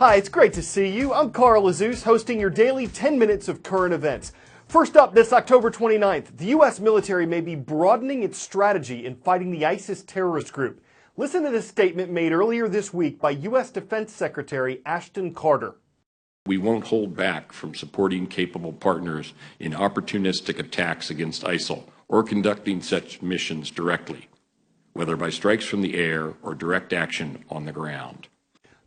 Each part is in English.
Hi, it's great to see you. I'm Carl Azus, hosting your daily 10 minutes of current events. First up, this October 29th, the U.S. military may be broadening its strategy in fighting the ISIS terrorist group. Listen to this statement made earlier this week by U.S. Defense Secretary Ashton Carter. We won't hold back from supporting capable partners in opportunistic attacks against ISIL or conducting such missions directly, whether by strikes from the air or direct action on the ground.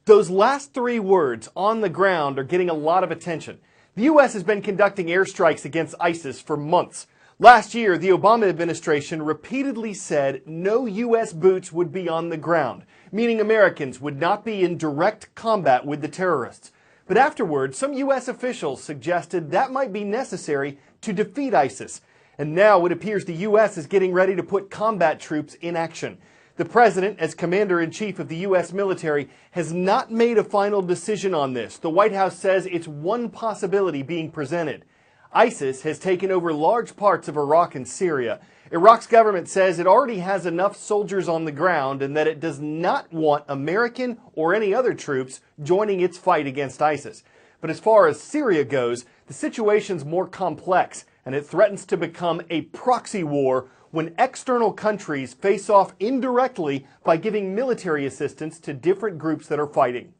Those last three words, on the ground, are getting a lot of attention. The U.S. has been conducting airstrikes against ISIS for months. Last year, the Obama administration repeatedly said no U.S. boots would be on the ground, meaning Americans would not be in direct combat with the terrorists. But afterward, some U.S. officials suggested that might be necessary to defeat ISIS. And now it appears the U.S. is getting ready to put combat troops in action. The president, as commander-in-chief of the U.S. military, has not made a final decision on this. The White House says it's one possibility being presented. ISIS has taken over large parts of Iraq and Syria. Iraq's government says it already has enough soldiers on the ground and that it does not want American or any other troops joining its fight against ISIS. But as far as Syria goes, the situation's more complex, and it threatens to become a proxy war when external countries face off indirectly by giving military assistance to different groups that are fighting.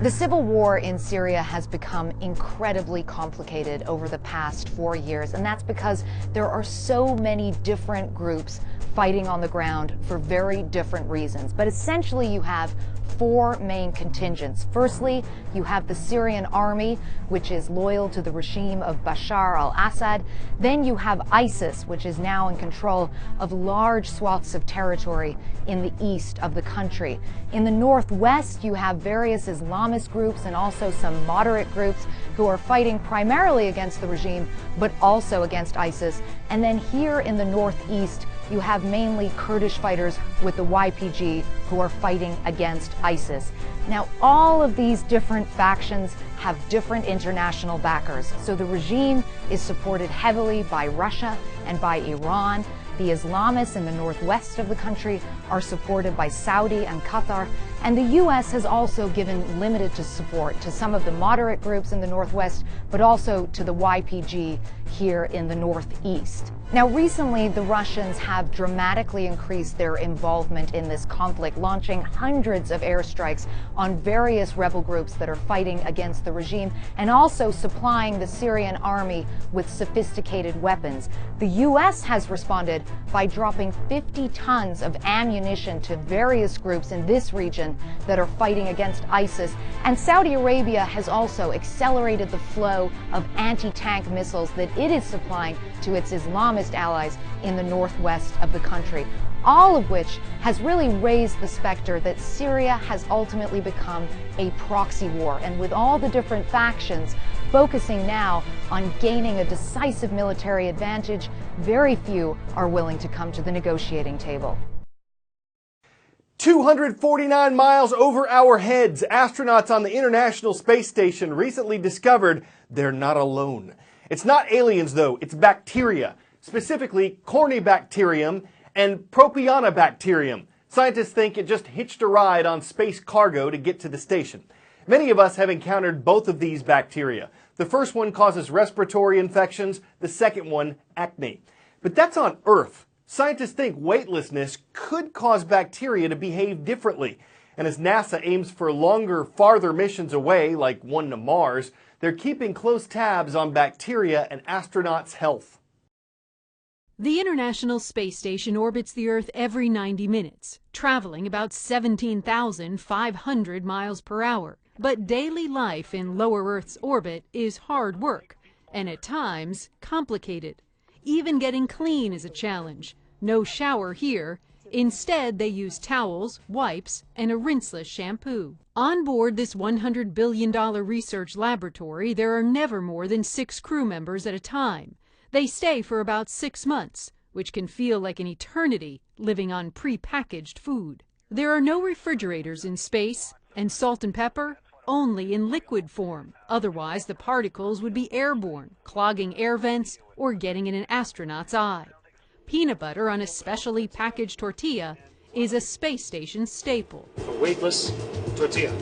The civil war in Syria has become incredibly complicated over the past 4 years, and that's because there are so many different groups fighting on the ground for very different reasons. But essentially you have four main contingents. Firstly, you have the Syrian army, which is loyal to the regime of Bashar al-Assad. Then you have ISIS, which is now in control of large swaths of territory in the east of the country. In the northwest, you have various Islamist groups and also some moderate groups who are fighting primarily against the regime, but also against ISIS. And then here in the northeast, you have mainly Kurdish fighters with the YPG who are fighting against ISIS. Now, all of these different factions have different international backers. So the regime is supported heavily by Russia and by Iran. The Islamists in the northwest of the country are supported by Saudi and Qatar. And the U.S. has also given limited support to some of the moderate groups in the northwest, but also to the YPG here in the northeast. Now, recently, the Russians have dramatically increased their involvement in this conflict, launching hundreds of airstrikes on various rebel groups that are fighting against the regime, and also supplying the Syrian army with sophisticated weapons. The U.S. has responded by dropping 50 tons of ammunition to various groups in this region that are fighting against ISIS. And Saudi Arabia has also accelerated the flow of anti-tank missiles that it is supplying to its Islamist allies in the northwest of the country, all of which has really raised the specter that Syria has ultimately become a proxy war. And with all the different factions focusing now on gaining a decisive military advantage, very few are willing to come to the negotiating table. 249 miles over our heads, astronauts on the International Space Station recently discovered they're not alone. It's not aliens, though. It's bacteria, specifically Corynebacterium and Propionibacterium. Scientists think it just hitched a ride on space cargo to get to the station. Many of us have encountered both of these bacteria. The first one causes respiratory infections, the second one, acne. But that's on Earth. Scientists think weightlessness could cause bacteria to behave differently. And as NASA aims for longer, farther missions away, like one to Mars, they're keeping close tabs on bacteria and astronauts' health. The International Space Station orbits the Earth every 90 minutes, traveling about 17,500 miles per hour. But daily life in lower Earth's orbit is hard work, and at times complicated. Even getting clean is a challenge. No shower here. Instead, they use towels, wipes, and a rinseless shampoo. On board this $100 billion research laboratory, there are never more than 6 crew members at a time. They stay for about 6 months, which can feel like an eternity living on pre-packaged food. There are no refrigerators in space, and salt and pepper only in liquid form. Otherwise, the particles would be airborne, clogging air vents or getting in an astronaut's eye. Peanut butter on a specially packaged tortilla is a space station staple. A weightless tortilla.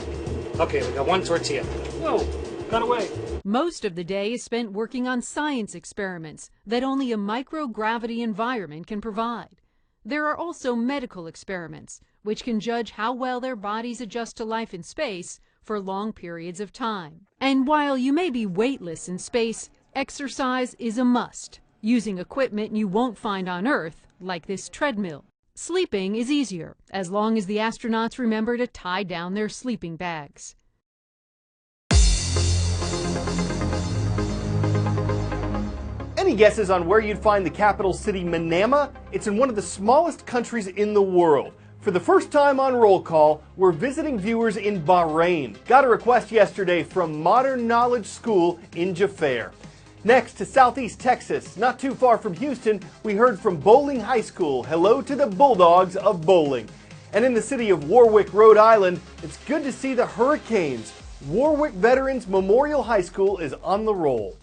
Okay, we got one tortilla. Whoa, got away. Most of the day is spent working on science experiments that only a microgravity environment can provide. There are also medical experiments, which can judge how well their bodies adjust to life in space for long periods of time. And while you may be weightless in space, exercise is a must, using equipment you won't find on Earth, like this treadmill. Sleeping is easier, as long as the astronauts remember to tie down their sleeping bags. Any guesses on where you'd find the capital city, Manama? It's in one of the smallest countries in the world. For the first time on Roll Call, we're visiting viewers in Bahrain. Got a request yesterday from Modern Knowledge School in Jaffair. Next to Southeast Texas, not too far from Houston, we heard from Bowling High School. Hello to the Bulldogs of bowling. And in the city of Warwick, Rhode Island, it's good to see the Hurricanes. Warwick Veterans Memorial High School is on the roll.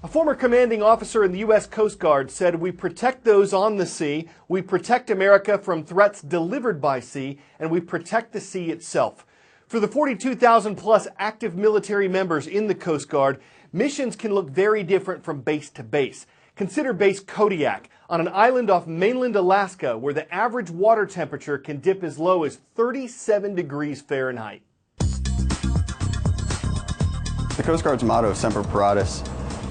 A former commanding officer in the U.S. Coast Guard said, "We protect those on the sea, we protect America from threats delivered by sea, and we protect the sea itself." For the 42,000 plus active military members in the Coast Guard, missions can look very different from base to base. Consider base Kodiak, on an island off mainland Alaska where the average water temperature can dip as low as 37 degrees Fahrenheit. The Coast Guard's motto, Semper Paratus,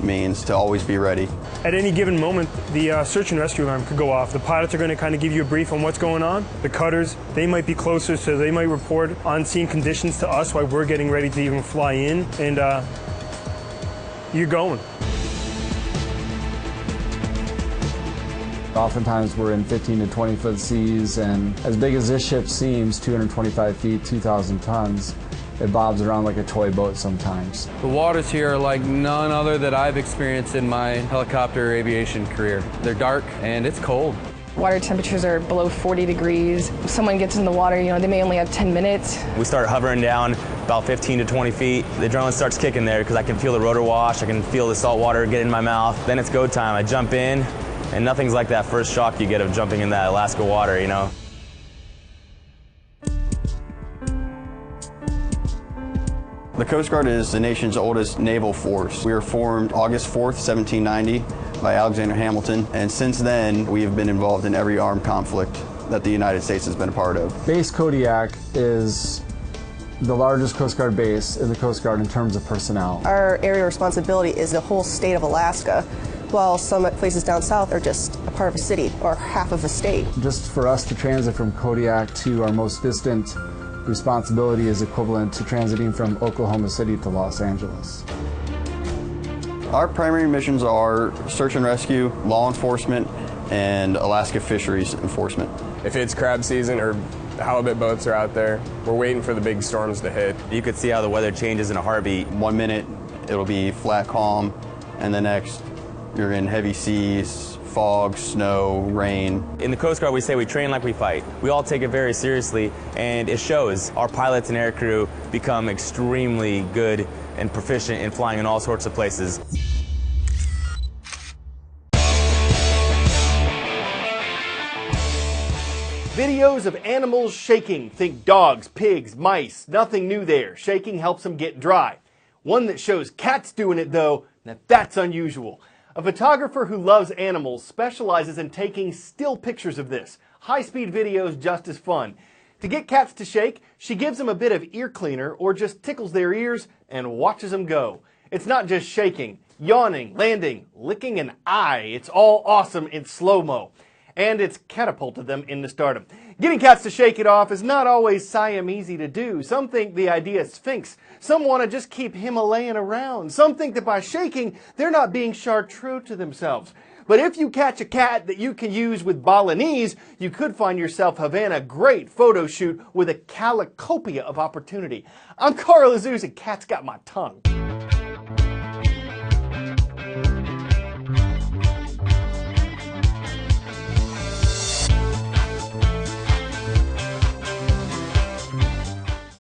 means to always be ready. At any given moment, the search and rescue alarm could go off. The pilots are going to kind of give you a brief on what's going on. The cutters, they might be closer, so they might report on-scene conditions to us while we're getting ready to even fly in, and you're going. Oftentimes we're in 15 to 20 foot seas, and as big as this ship seems, 225 feet, 2,000 tons, it bobs around like a toy boat sometimes. The waters here are like none other that I've experienced in my helicopter aviation career. They're dark and it's cold. Water temperatures are below 40 degrees. If someone gets in the water, they may only have 10 minutes. We start hovering down about 15 to 20 feet. The adrenaline starts kicking there because I can feel the rotor wash, I can feel the salt water get in my mouth. Then it's go time. I jump in, and nothing's like that first shock you get of jumping in that Alaska water, The Coast Guard is the nation's oldest naval force. We were formed August 4th, 1790 by Alexander Hamilton, and since then we have been involved in every armed conflict that the United States has been a part of. Base Kodiak is the largest Coast Guard base in the Coast Guard in terms of personnel. Our area of responsibility is the whole state of Alaska, while some places down south are just a part of a city or half of a state. Just for us to transit from Kodiak to our most distant responsibility is equivalent to transiting from Oklahoma City to Los Angeles. Our primary missions are search and rescue, law enforcement, and Alaska fisheries enforcement. If it's crab season or halibut boats are out there, we're waiting for the big storms to hit. You could see how the weather changes in a heartbeat. 1 minute it'll be flat calm, and the next you're in heavy seas, fog, snow, rain. In the Coast Guard, we say we train like we fight. We all take it very seriously, and it shows. Our pilots and aircrew become extremely good and proficient in flying in all sorts of places. Videos of animals shaking. Think dogs, pigs, mice. Nothing new there. Shaking helps them get dry. One that shows cats doing it, though, now that's unusual. A photographer who loves animals specializes in taking still pictures of this. High-speed videos just as fun. To get cats to shake, she gives them a bit of ear cleaner or just tickles their ears and watches them go. It's not just shaking, yawning, landing, licking an eye. It's all awesome in slow-mo. And it's catapulted them into stardom. Getting cats to shake it off is not always Siamese to do. Some think the idea is Sphinx. Some want to just keep Himalayan around. Some think that by shaking, they're not being chartreux to themselves. But if you catch a cat that you can use with Balinese, you could find yourself Havana great photo shoot with a calicopia of opportunity. I'm Carl Azuz, and Cat's Got My Tongue.